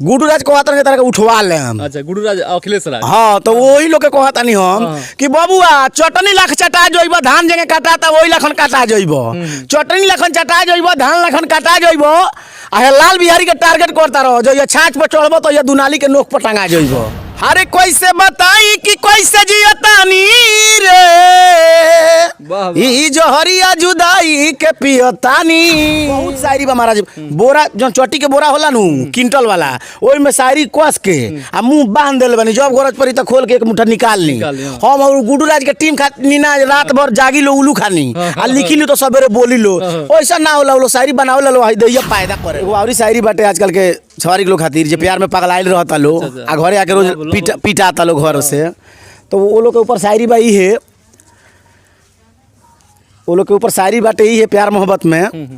गुडू राज कहता नहीं तरह के उठवा ले हम। अच्छा, गुडू राज अखिलेश राज। हाँ तो वही लोग के कहता नहीं हम कि बबुआ चटनी लाख चटा जइब धान जगह काटा त वही लखन काटा जइब, चटनी लखन चटा जइब धान लखन काटा जइब। आ लाल बिहारी के टारगेट करता रहो जो ये छाछ पर चढ़ब तो ये दुनाली के नोक पर टंगा जइब। अरे कैसे बताई कि कैसे जियतानी रे ई जहरिया जुदाई के पियतानी। बहुत शायरी बा महाराज। बोरा जो चट्टी के बोरा होला नु क्विंटल वाला ओई में शायरी कस के आ मुंह बांध देल बनी, जब गरज पड़ी त खोल के एक मुठा निकाल ली। हम और गुडू राज के टीम खानी ना रात भर जागी लो उल्लू खानी आ लिखी लो तो सवेरे बोली लो। ऐसा ना होला वो शायरी बनावला लो हई दैया फायदा करे। एगो औरी शायरी बाटे आजकल के छवारी लोग खातिर जे प्यार में पगलाइल रहता लो आ घरे आके रोज पीटाता लो घर से, तो वो लोग के ऊपर शायरी बा ई है, वो लोग के ऊपर शायरी बाटे ही है प्यार मोहब्बत में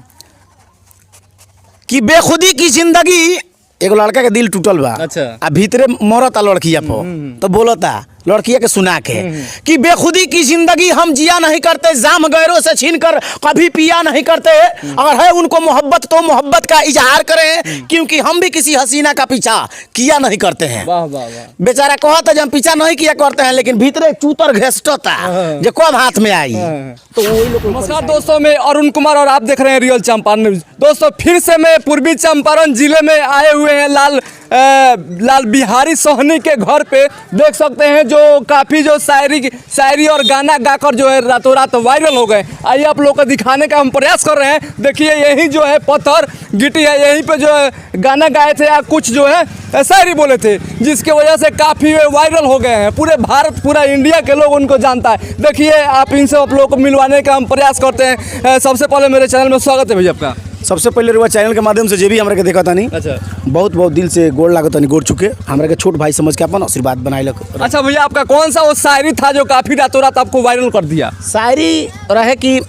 कि बेखुदी की जिंदगी। एगो लड़का के दिल टूटल बा। अच्छा। आ भीतरे मरता लड़किया पर तो बोलता लड़किया के सुना के कि बेखुदी की जिंदगी हम जिया नहीं करते, जाम गैरों से छीन कर कभी पिया नहीं करते। अगर है उनको मोहब्बत तो मोहब्बत का इजहार करें, क्योंकि हम भी किसी हसीना का पीछा किया नहीं करते हैं। वाह वाह वाह। बेचारा कहता जब हम पीछा नहीं किया करते हैं, लेकिन भीतरे चूतर घेसटता जो कब हाथ में आई। तो वही लोग। नमस्कार दोस्तों, मैं अरुण कुमार और आप देख रहे हैं रियल चंपारण न्यूज। दोस्तों फिर से मैं पूर्वी चंपारण जिले में आए हुए हैं लाल बिहारी सोहनी के घर पे। देख सकते हैं जो काफ़ी जो शायरी और गाना गाकर जो है रातों रात वायरल हो गए। आइए आप लोग को दिखाने का हम प्रयास कर रहे हैं। देखिए यही जो है पत्थर गिट्टी है, यहीं पे जो है गाना गाए थे या कुछ जो है शायरी बोले थे, जिसके वजह से काफ़ी वायरल हो गए हैं। पूरे भारत पूरा इंडिया के लोग उनको जानता है। देखिए आप इनसे आप लोग को मिलवाने का हम प्रयास करते हैं। सबसे पहले मेरे चैनल में स्वागत है भैया आपका। सबसे पहले रुआ चैनल के माध्यम से जे भी हमरा के देखा तानी अच्छा बहुत बहुत दिल से गोड़ लागत नहीं, गोड़ चुके हमरा के छोट भाई समझ के अपन आशीर्वाद बनाए। अच्छा भैया, आपका कौन सा वो शायरी था जो काफ़ी रातों रात आपको वायरल कर दिया? शायरी रहे कि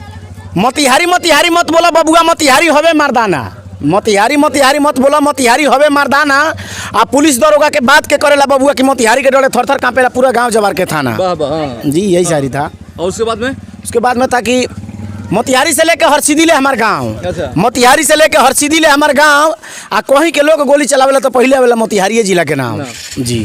मोतिहारी मोतिहारी मत बोला बबुआ, मोतिहारी हवे मर्दाना, मोतिहारी मोतिहारी मत बोला, मोतिहारी हवे मर्दाना। आ पुलिस दरोगा के बात के करेला बबुआ कि मोतिहारी के डरे थर थर कांपेला पूरा गाँव जवार के थाना। जी यही शायरी था। और उसके बाद में था कि मोतिहारी से लेके हरसिद्धि ले हमार गाँव। अच्छा। मोतिहारी से लेके हरसिद्धि ले हमार गाँव। आ कहीं के लोग गोली चलावेला तो पहले आवेला मोतिहारी जिला के नाम। जी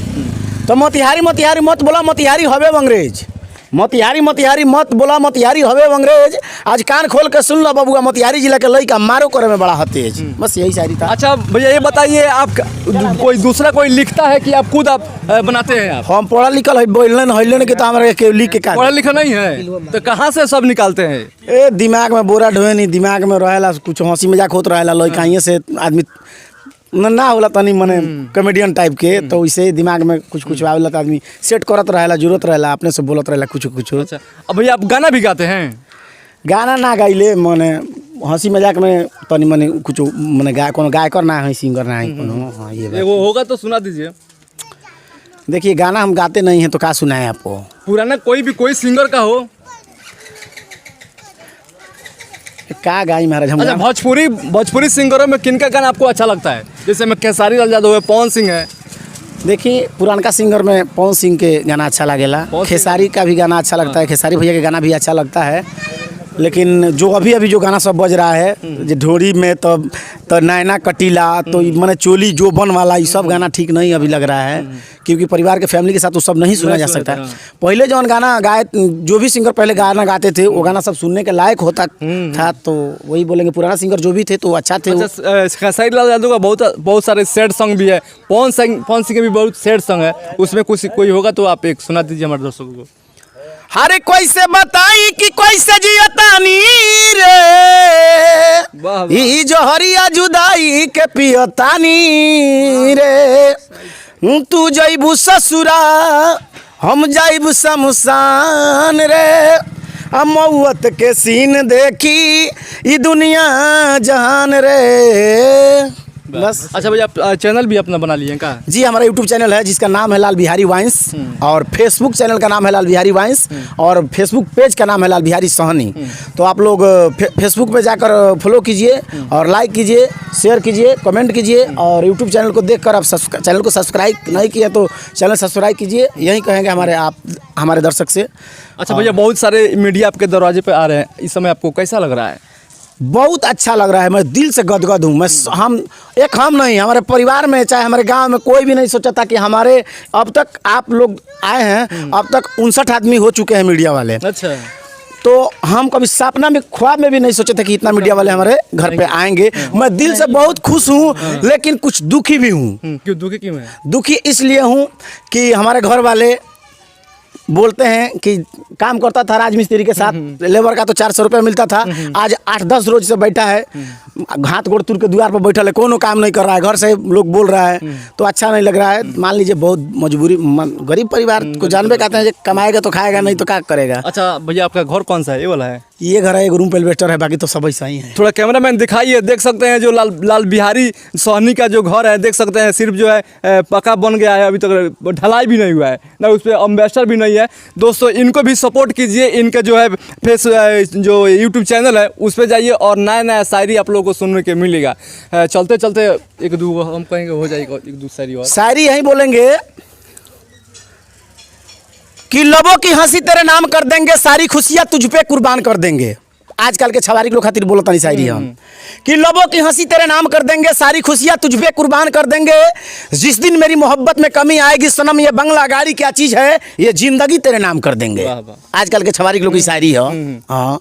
तो मोतिहारी मोतिहारी मत बोला, मोतिहारी हवे अंग्रेज, मोतिहारी मोतिहारी मत बोला, मोतिहारी हवे अंग्रेज। आज कान खोल के सुन लो बबुआ, मोतिहारी जिला के लड़का मारो करे में बड़ा तेज। बस यही शायरी था। अच्छा भैया ये बताइए, आप कोई दूसरा कोई लिखता है कि आप खुद आप बनाते हैं? आप हम पढ़ा लिखल है बोलन हइलन के तो हमारे के लिख के का पढ़ा लिखा नहीं है तो कहाँ से सब निकालते हैं? ए दिमाग में बोरा ढोए नहीं, दिमाग में रहेला कुछ हंसी मजाक होत रहेला लड़का से आदमी ना होला तनी मने कॉमेडियन टाइप के, तो वैसे दिमाग में कुछ कुछ आवेला तो आदमी सेट करत रहेला, जरूरत रहेला अपने से बोलत रहेला कुछ कुछ। अच्छा अब भैया आप गाना भी गाते हैं? गाना ना गाइले मने हंसी मजाक में तनी मने कुछ मने कोनो गायकर ना है, सिंगर ना है कोनो। हाँ ये बात वो होगा तो सुना दीजिए। देखिए गाना हम गाते नहीं हैं तो क्या सुनाए आपको? पुराना कोई सिंगर का हो। का गाई महाराज हम? अच्छा भोजपुरी सिंगरों में किनका गाना आपको अच्छा लगता है? जैसे में खेसारी लाल यादव है, पवन सिंह है। देखिए पुरानका सिंगर में पवन सिंह के गाना अच्छा लगेला, खेसारी का भी गाना अच्छा लगता है, खेसारी भैया के गाना भी अच्छा लगता है। लेकिन जो अभी जो गाना सब बज रहा है जो ढोरी में तो नैना कटीला तो मैंने चोली जो बन वाला, ये सब गाना ठीक नहीं अभी लग रहा है, क्योंकि परिवार के फैमिली के साथ वो सब नहीं सुना जा सकता है। पहले जो गाना गाए, जो भी सिंगर पहले गाना गाते थे वो गाना सब सुनने के लायक होता था, तो वही बोलेंगे पुराना सिंगर जो भी थे तो अच्छा थे। खेसारी लाल यादव का बहुत सारे सैड सॉन्ग भी है, पवन सिंह के भी बहुत सैड सॉन्ग है, उसमें कोई होगा तो आप एक सुना दीजिए हमारे दर्शकों को। हरे कैसे बताई कि कैसे जियतानी रे ई जहरिया जुदाई के पियतानी रे। तू जइबू ससुरा हम जाइबू शमशान रे। मौत के सीन देखी ई दुनिया जहान रे। बस। अच्छा भैया आप चैनल भी अपना बना लिए का? जी हमारा यूट्यूब चैनल है जिसका नाम है लाल बिहारी वाइंस, और फेसबुक चैनल का नाम है लाल बिहारी वाइंस, और फेसबुक पेज का नाम है लाल बिहारी सोहनी। तो आप लोग फेसबुक पे जाकर फॉलो कीजिए और लाइक कीजिए, शेयर कीजिए, कमेंट कीजिए, और यूट्यूब चैनल को देखकर आप चैनल को सब्सक्राइब नहीं किया तो चैनल सब्सक्राइब कीजिए, यही कहेंगे हमारे दर्शक से। अच्छा भैया बहुत सारे मीडिया आपके दरवाजे पे आ रहे हैं, इस समय आपको कैसा लग रहा है? बहुत अच्छा लग रहा है। मैं दिल से गदगद हूँ। हम नहीं, हमारे परिवार में चाहे हमारे गांव में कोई भी नहीं सोचा था कि हमारे अब तक आप लोग आए हैं, अब तक 59 आदमी हो चुके हैं मीडिया वाले। अच्छा, तो हम कभी सपना में ख्वाब में भी नहीं सोचे थे कि इतना मीडिया वाले हमारे घर पे आएंगे। मैं दिल से बहुत खुश हूँ, लेकिन कुछ दुखी भी हूँ। क्यों दुखी क्यों है? दुखी इसलिए हूँ कि हमारे घर वाले बोलते हैं कि काम करता था राजमिस्त्री के साथ, लेबर का तो 400 रुपये मिलता था। आज 8-10 रोज से बैठा है, हाथ गोड़ तुर के द्वार पर बैठा है, कोनो काम नहीं कर रहा है। घर से लोग बोल रहा है तो अच्छा नहीं लग रहा है। मान लीजिए बहुत मजबूरी, गरीब परिवार को जानबे कहते हैं, कमाएगा तो खाएगा, नहीं तो क्या करेगा। अच्छा भैया, आपका घर कौन सा है? ये वाला है? ये घर है, एक रूम पे एल्वेस्टर है, बाकी तो सब ऐसा ही है। थोड़ा कैमरामैन दिखाइए। देख सकते हैं जो लाल बिहारी सोहनी का जो घर है, देख सकते हैं सिर्फ जो है पक्का बन गया है, अभी तक ढलाई भी नहीं हुआ है ना, उस पर एम्बेसडर भी नहीं है। दोस्तों इनको भी सपोर्ट कीजिए। इनका जो है फेस जो यूट्यूब चैनल है उस पर जाइए और नया नया शायरी आप लोगों को सुनने के मिलेगा। चलते चलते एक दो हम कहेंगे हो जाएगा, एक दो शायरी और। शायरी यही बोलेंगे कि लबों की हंसी तेरे नाम कर देंगे, सारी खुशियां तुझ पे कुर्बान कर देंगे। आजकल के छवारी लोग खातिर बोलता नहीं शायरी हम कि लबों की हंसी तेरे नाम कर देंगे, सारी खुशियां तुझ पे कुर्बान कर देंगे। जिस दिन मेरी मोहब्बत में कमी आएगी सनम, ये बंगला गाड़ी क्या चीज है, ये जिंदगी तेरे नाम कर देंगे। आजकल के छवारी लोग की शायरी है। हाँ,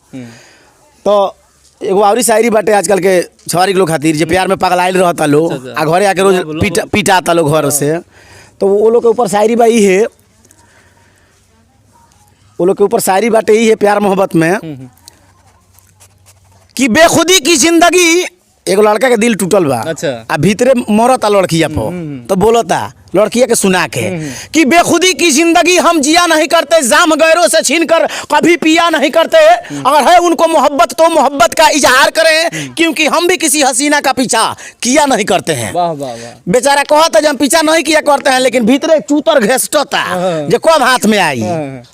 तो एगो और शायरी बाटे आजकल के छवारी लोग खातिर, जो प्यार में पगलाइल रहता लोग आ घरे आके रोज पीटा आता लोग घर से, तो वो लोग के ऊपर शायरी बा ही है। वो लोग के ऊपर शायरी बाटे ही है प्यार मोहब्बत में कि बेखुदी की जिंदगी, एगो लड़का के दिल टूटल बा। अच्छा। आ भीतरे मरता लड़किया पर, तो बोलता लड़किया के सुना के कि बेखुदी की जिंदगी हम जिया नहीं करते, जाम गैरों से छीन कर कभी पिया नहीं करते। अगर है उनको मोहब्बत तो मोहब्बत का इजहार करें, क्योंकि हम भी किसी हसीना का पीछा किया नहीं करते हैं। वाह वाह वाह। बेचारा कहता जब हम पीछा नहीं किया करते हैं, लेकिन भीतरे चूतर घेसटता जो कब हाथ में आई।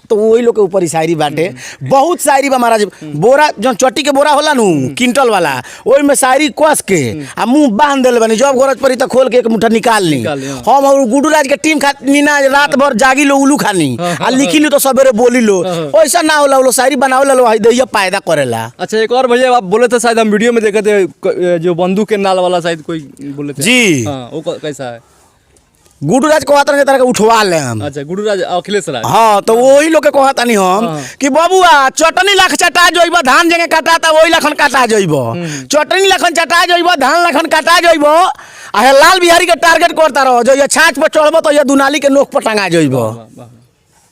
तो वही लोग के ऊपर ही शायरी बाटे। बहुत शायरी बा महाराज। बोरा जो चट्टी के बोरा होला नु क्विंटल वाला, ओई में शायरी कस के आ मुंह बांध देले बनी, जब गरज पड़ी तो खोल के एक मुठा निकाल ली। हम और गुडू राज के टीम खानी ना, रात भर जागी लो, उल्लू खानी आ लिखी लो तो सवेरे बोली लो। ऐसा ना होला, वो शायरी बनाओ लो दैया पैदा करेला। अच्छा, एक और भैया आप बोले थे शायद, हम वीडियो में देखे थे, जो बंदूक के नाल वाला शायद कोई बोले थे जी। हाँ, वो कैसा है? गुडू राज कहता नहीं तरह के उठवा ले हम। अच्छा, गुरुराज अखिलेश राज। हाँ, तो वही लोग के कहता नहीं हम कि बबुआ चटनी लाख चटा जइब, धान जगह काटा वही लखन काटा जइब, चटनी लखन चटा जइब, धान लखन काटा जइब। आ लाल बिहारी के टारगेट करता रहो, जो ये छाछ पर चढ़ब तो ये दुनाली के नोक पर टंगा जइब।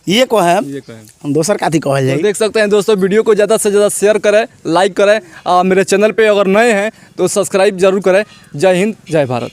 ये को है, हम दोसर काथी कहल जाए। देख सकते हैं दोस्तों, वीडियो को ज़्यादा से ज़्यादा शेयर करें, लाइक करें। मेरे चैनल पे अगर नए हैं तो सब्सक्राइब जरूर करें। जय हिंद, जय भारत।